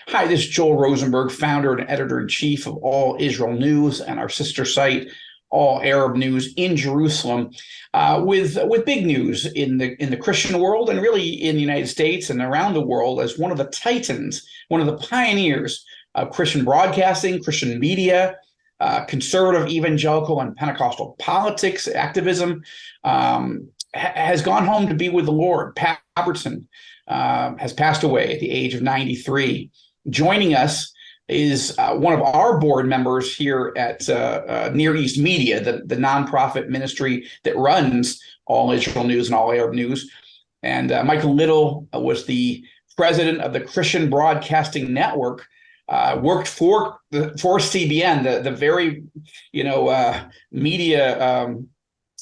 Hi, this is Joel Rosenberg, founder and editor-in-chief of All Israel News and our sister site, All Arab News in Jerusalem, with big news in the Christian world and really in the United States and around the world as one of the titans, one of the pioneers of Christian broadcasting, Christian media, conservative, evangelical, and Pentecostal politics, activism, has gone home to be with the Lord. Pat Robertson has passed away at the age of 93. Joining us is one of our board members here at Near East Media, the nonprofit ministry that runs All Israel News and All Arab News. And Michael Little was the president of the Christian Broadcasting Network, worked for CBN, the very media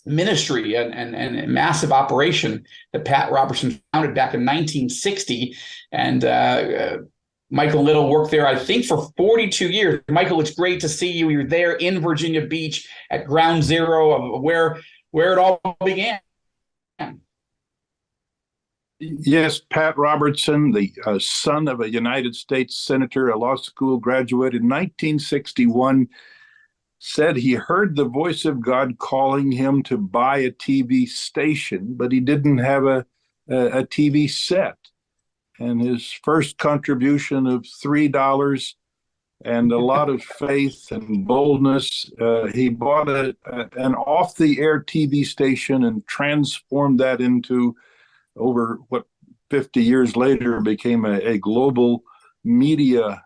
ministry and massive operation that Pat Robertson founded back in 1960. And Michael Little worked there, I think, for 42 years. Michael, it's great to see you. You're there in Virginia Beach at ground zero of where it all began. Yes, Pat Robertson, the son of a United States senator, a law school graduate in 1961, said he heard the voice of God calling him to buy a TV station, but he didn't have a TV set. And his first contribution of $3 and a lot of faith and boldness, he bought an off-the-air TV station and transformed that into, over what 50 years later became a global media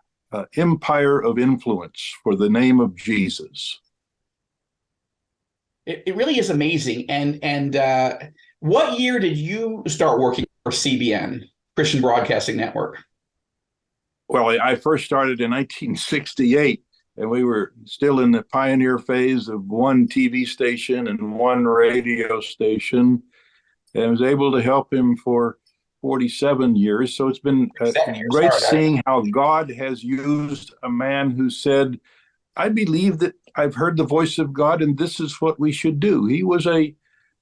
empire of influence for the name of Jesus. It really is amazing. And what year did you start working for CBN, Christian Broadcasting Network? Well, I first started in 1968, and we were still in the pioneer phase of one TV station and one radio station, and I was able to help him for 47 years. So it's been great seeing how God has used a man who said, I believe that I've heard the voice of God, and this is what we should do. He was a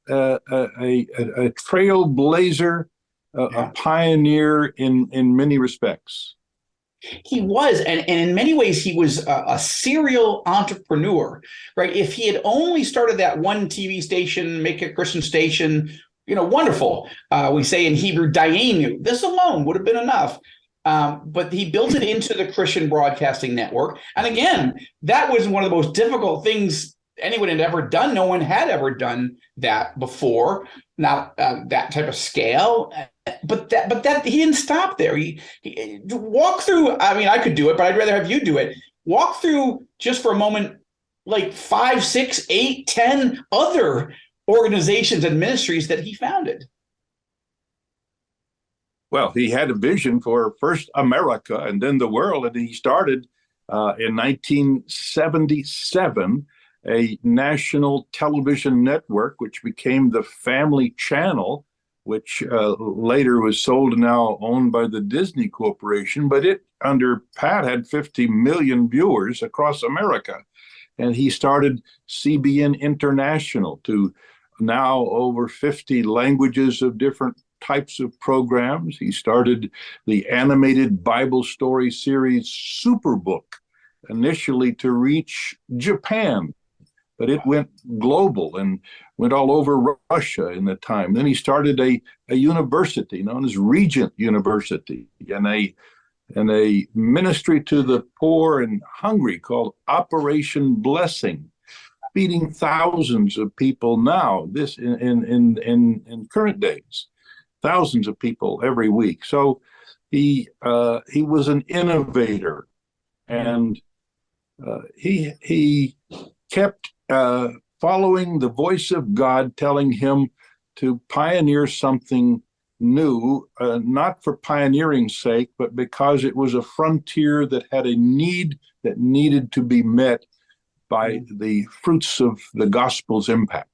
trailblazer, a pioneer in many respects. He was, and in many ways, he was a serial entrepreneur, right? If he had only started that one TV station, make a Christian station, wonderful. We say in Hebrew, dayenu. This alone would have been enough. But he built it into the Christian Broadcasting Network. And again, that was one of the most difficult things anyone had ever done. No one had ever done that before, not that type of scale. But that he didn't stop there. He walk through. I mean, I could do it, but I'd rather have you do it. Walk through just for a moment, like 5, 6, 8, 10 other organizations and ministries that he founded. Well, he had a vision for first America and then the world, and he started in 1977 a national television network, which became the Family Channel, which later was sold and now owned by the Disney Corporation. But it, under Pat, had 50 million viewers across America. And he started CBN International to now over 50 languages of different types of programs. He started the animated Bible story series Superbook, initially to reach Japan, but it went global and went all over Russia in the time. Then he started a university known as Regent University, and a ministry to the poor and hungry called Operation Blessing, feeding thousands of people now, this in current days. Thousands of people every week. So he was an innovator, and he kept following the voice of God, telling him to pioneer something new, not for pioneering's sake, but because it was a frontier that had a need that needed to be met by the fruits of the gospel's impact.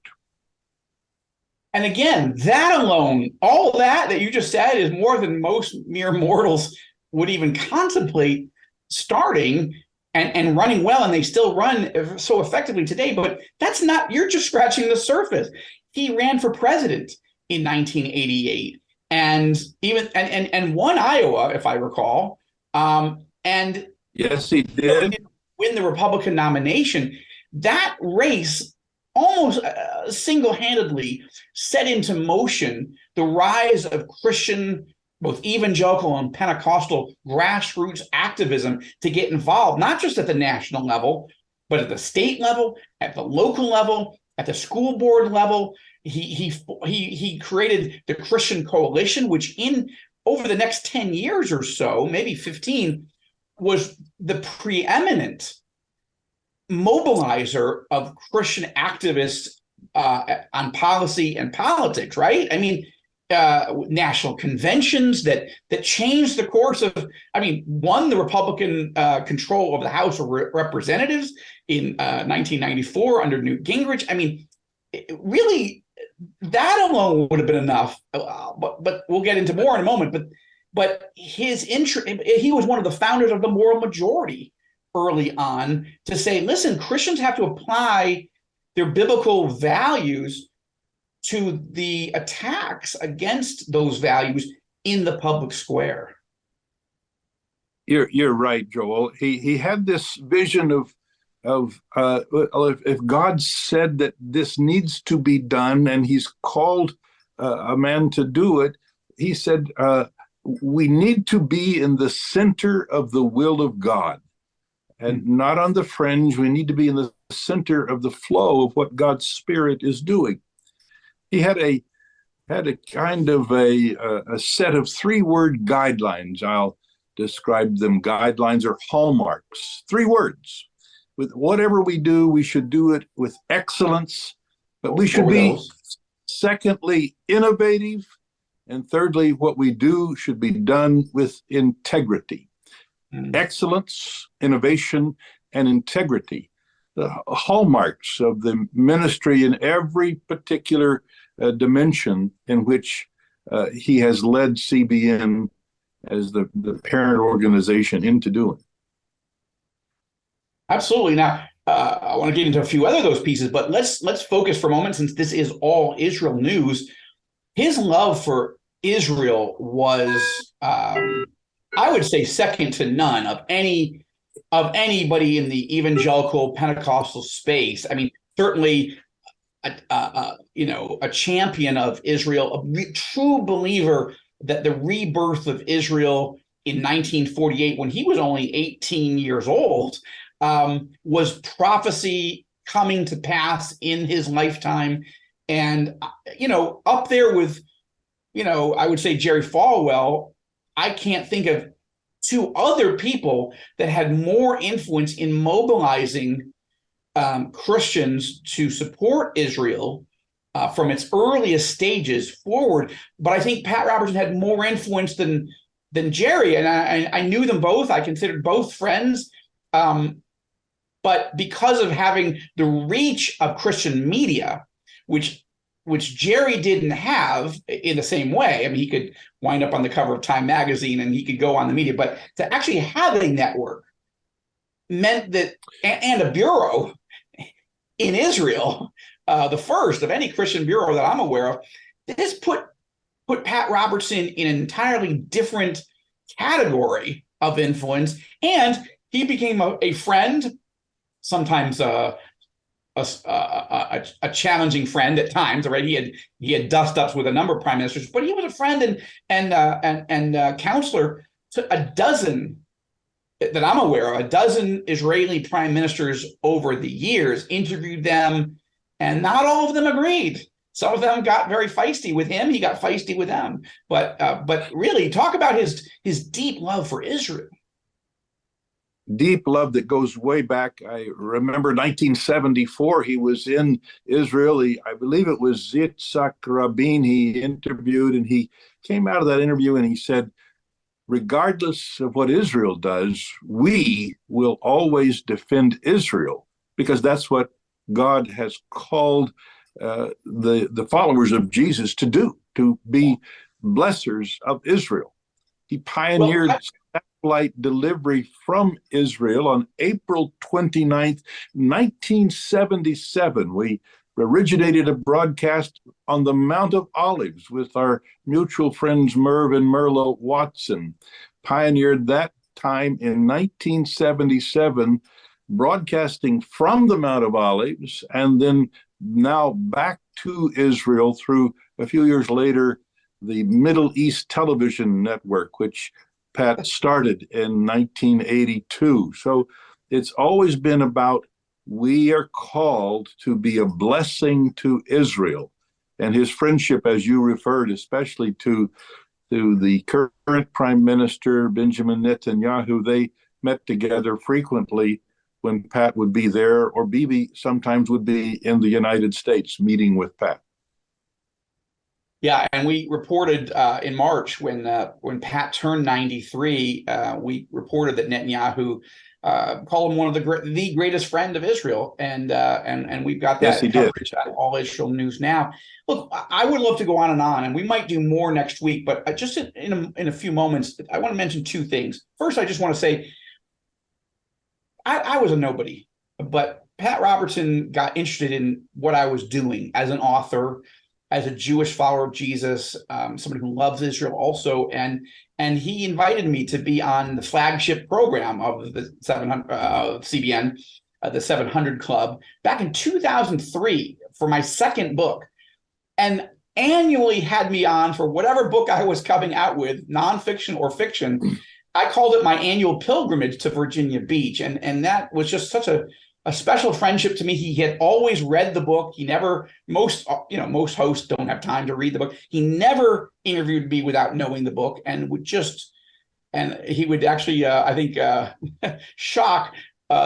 And again, that alone, all that you just said is more than most mere mortals would even contemplate starting and running well, and they still run so effectively today. But that's not, you're just scratching the surface. He ran for president in 1988 and won Iowa, if I recall. And yes, he did win the Republican nomination. That race almost single-handedly set into motion the rise of Christian, both evangelical and Pentecostal grassroots activism to get involved, not just at the national level, but at the state level, at the local level, at the school board level. He created the Christian Coalition, which over the next 10 years or so, maybe 15, was the preeminent mobilizer of Christian activists on policy and politics, right? I mean, national conventions that changed the course of, won the Republican control of the House of Representatives in 1994 under Newt Gingrich. I mean, really, that alone would have been enough. But we'll get into more in a moment. But his interest, he was one of the founders of the moral majority early on to say, listen, Christians have to apply their biblical values to the attacks against those values in the public square. You're right, Joel. He had this vision of if God said that this needs to be done and he's called a man to do it, he said we need to be in the center of the will of God and not on the fringe. We need to be in the center of the flow of what God's Spirit is doing. He had a kind of a set of 3-word guidelines. I'll describe them. Guidelines or hallmarks. 3 words. With whatever we do, we should do it with excellence, but we should be, secondly, innovative, and thirdly, what we do should be done with integrity. Excellence, innovation, and integrity. The hallmarks of the ministry in every particular dimension in which he has led CBN as the parent organization into doing. Absolutely. Now, I want to get into a few other of those pieces, but let's focus for a moment, since this is all Israel news. His love for Israel was, I would say, second to none of anybody in the evangelical Pentecostal space. I mean, certainly, a champion of Israel, a true believer that the rebirth of Israel in 1948, when he was only 18 years old, was prophecy coming to pass in his lifetime. And, up there with, I would say Jerry Falwell, I can't think of 2 other people that had more influence in mobilizing Christians to support Israel from its earliest stages forward. But I think Pat Robertson had more influence than Jerry, and I knew them both. I considered both friends. But because of having the reach of Christian media, which Jerry didn't have in the same way. I mean, he could wind up on the cover of Time magazine and he could go on the media, but to actually have a network meant that, and a bureau in Israel, the first of any Christian bureau that I'm aware of, this put Pat Robertson in an entirely different category of influence, and he became a friend, sometimes a challenging friend at times. Right, he had dust-ups with a number of prime ministers, but he was a friend and counselor to a dozen that I'm aware of, a dozen Israeli prime ministers over the years. Interviewed them, and not all of them agreed. Some of them got very feisty with him. He got feisty with them. But really, talk about his deep love for Israel. Deep love that goes way back. I remember 1974, he was in Israel. I believe it was Yitzhak Rabin he interviewed, and he came out of that interview and he said, regardless of what Israel does, we will always defend Israel, because that's what God has called the followers of Jesus to do, to be blessers of Israel. He pioneered satellite delivery from Israel on April 29th, 1977. We originated a broadcast on the Mount of Olives with our mutual friends Merv and Merlo Watson. Pioneered that time in 1977, broadcasting from the Mount of Olives, and then now back to Israel through, a few years later, the Middle East Television Network, which Pat started in 1982. So it's always been about, we are called to be a blessing to Israel. And his friendship, as you referred, especially to the current Prime Minister, Benjamin Netanyahu, they met together frequently when Pat would be there, or Bibi sometimes would be in the United States meeting with Pat. Yeah, and we reported in March when Pat turned 93, we reported that Netanyahu called him one of the greatest friend of Israel, and we've got that coverage at All Israel News now. Look, I would love to go on, and we might do more next week, but just in a few moments, I want to mention two things. First, I just want to say, I was a nobody, but Pat Robertson got interested in what I was doing as an author, as a Jewish follower of Jesus, somebody who loves Israel also, and he invited me to be on the flagship program of the 700 CBN, the 700 Club, back in 2003 for my second book, and annually had me on for whatever book I was coming out with, nonfiction or fiction. I called it my annual pilgrimage to Virginia Beach, and that was just such a special friendship to me. He had always read the book. He never, most hosts don't have time to read the book. He never interviewed me without knowing the book, and he would actually, I think, shock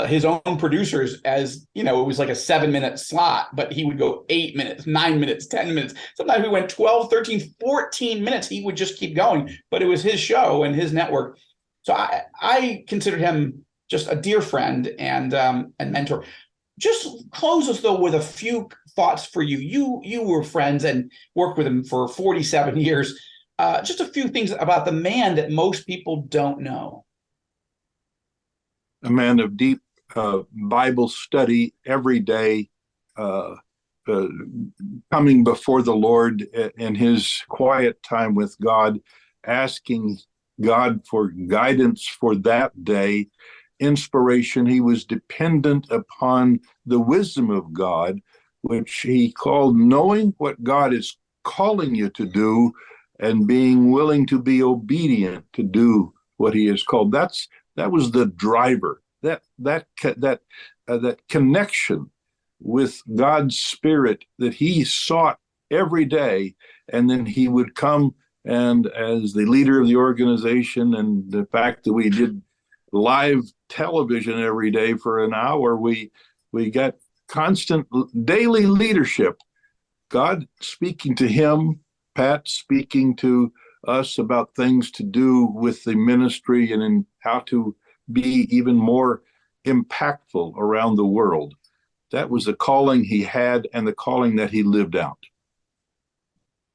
his own producers, as, it was like a 7-minute slot, but he would go 8 minutes, 9 minutes, 10 minutes. Sometimes we went 12, 13, 14 minutes. He would just keep going, but it was his show and his network. So I considered him just a dear friend and mentor. Just close us, though, with a few thoughts for you. You were friends and worked with him for 47 years. Just a few things about the man that most people don't know. A man of deep Bible study every day, coming before the Lord in his quiet time with God, asking God for guidance for that day, inspiration. He was dependent upon the wisdom of God, which he called knowing what God is calling you to do and being willing to be obedient to do what he is called. That was the driver. That connection with God's Spirit that he sought every day, and then he would come, and as the leader of the organization, and the fact that we did live television every day for an hour, we got constant daily leadership. God speaking to him, Pat speaking to us about things to do with the ministry and in how to be even more impactful around the world. That was the calling he had and the calling that he lived out.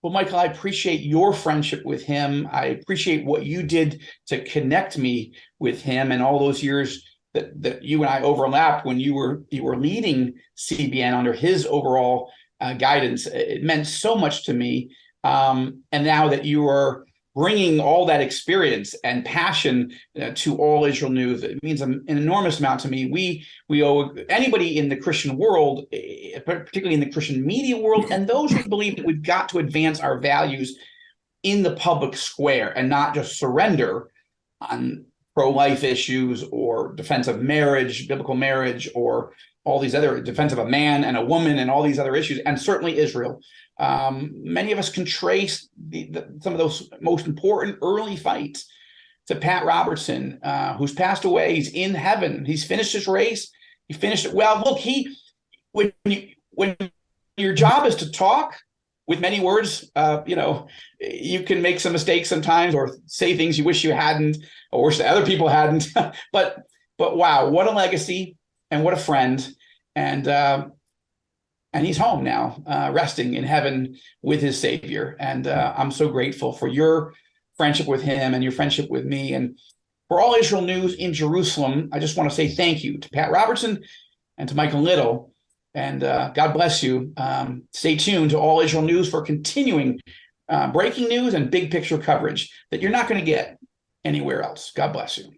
Well, Michael, I appreciate your friendship with him. I appreciate what you did to connect me with him, and all those years that you and I overlapped when you were leading CBN under his overall guidance. It meant so much to me. And now that you are bringing all that experience and passion to All Israel News, it means an enormous amount to me. We owe anybody in the Christian world, particularly in the Christian media world, and those who believe that we've got to advance our values in the public square and not just surrender on pro-life issues or defense of marriage, biblical marriage, or all these other defense of a man and a woman and all these other issues, and certainly Israel. Many of us can trace some of those most important early fights to Pat Robertson, who's passed away. He's in heaven. He's finished his race. He finished it well. Look, when your job is to talk with many words, you can make some mistakes sometimes or say things you wish you hadn't or wish that other people hadn't. but wow, what a legacy and what a friend. And he's home now, resting in heaven with his Savior. And I'm so grateful for your friendship with him and your friendship with me. And for All Israel News in Jerusalem, I just want to say thank you to Pat Robertson and to Michael Little. And God bless you. Stay tuned to All Israel News for continuing breaking news and big picture coverage that you're not going to get anywhere else. God bless you.